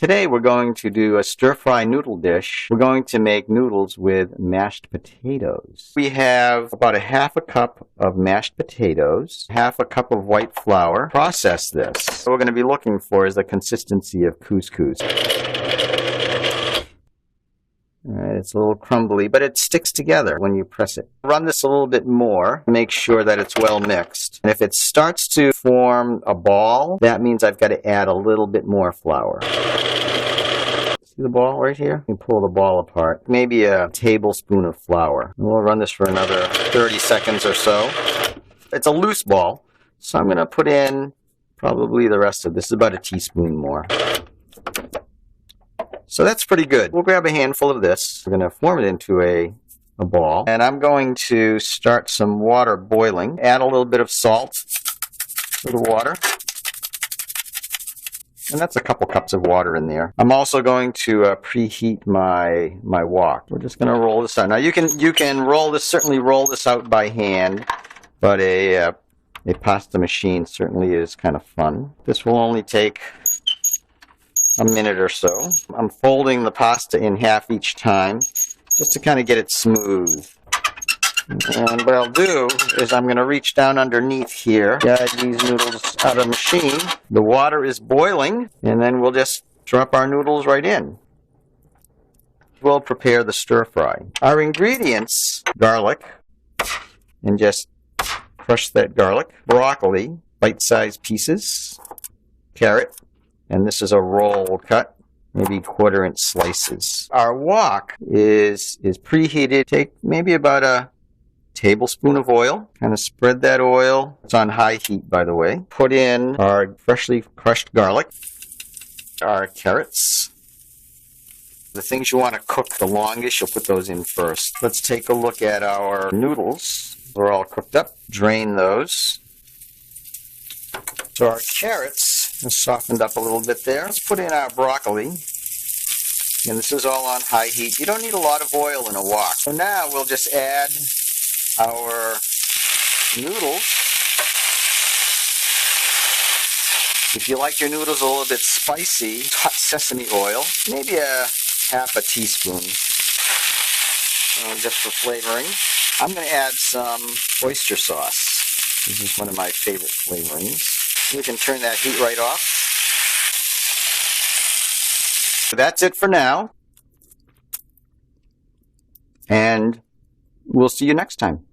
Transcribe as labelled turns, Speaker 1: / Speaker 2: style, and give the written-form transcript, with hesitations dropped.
Speaker 1: Today we're going to do a stir-fry noodle dish. We're going to make noodles with mashed potatoes. We have about a half a cup of mashed potatoes, half a cup of white flour. Process this. What we're going to be looking for is the consistency of couscous. Alright, it's a little crumbly, but it sticks together when you press it. Run this a little bit more, make sure that it's well mixed. And if it starts to form a ball, that means I've got to add a little bit more flour. See the ball right here? You can pull the ball apart. Maybe a tablespoon of flour. And we'll run this for another 30 seconds or so. It's a loose ball, so I'm going to put in probably the rest of this. This is about a teaspoon more. So that's pretty good. We'll grab a handful of this. We're going to form it into a ball. And I'm going to start some water boiling. Add a little bit of salt to the water. And that's a couple cups of water in there. I'm also going to preheat my wok. We're just going to roll this out. Now you can roll this, certainly roll this out by hand, but a pasta machine certainly is kind of fun. This will only take a minute or so. I'm folding the pasta in half each time just to kind of get it smooth. And what I'll do is I'm going to reach down underneath here, guide these noodles out of the machine. The water is boiling, and then we'll just drop our noodles right in. We'll prepare the stir fry. Our ingredients: garlic, and just crush that garlic. Broccoli, bite-sized pieces. Carrot. And this is a roll cut, maybe quarter-inch slices. Our wok is preheated. Take maybe about a tablespoon of oil. Kind of spread that oil. It's on high heat, by the way. Put in our freshly crushed garlic, our carrots. The things you want to cook the longest, you'll put those in first. Let's take a look at our noodles. They're all cooked up. Drain those. So our carrots softened up a little bit there. Let's put in our broccoli. And this is all on high heat. You don't need a lot of oil in a wok. So now we'll just add our noodles. If you like your noodles a little bit spicy, hot sesame oil, maybe a half a teaspoon, just for flavoring. I'm going to add some oyster sauce. This is one of my favorite flavorings. We can turn that heat right off. So that's it for now. And we'll see you next time.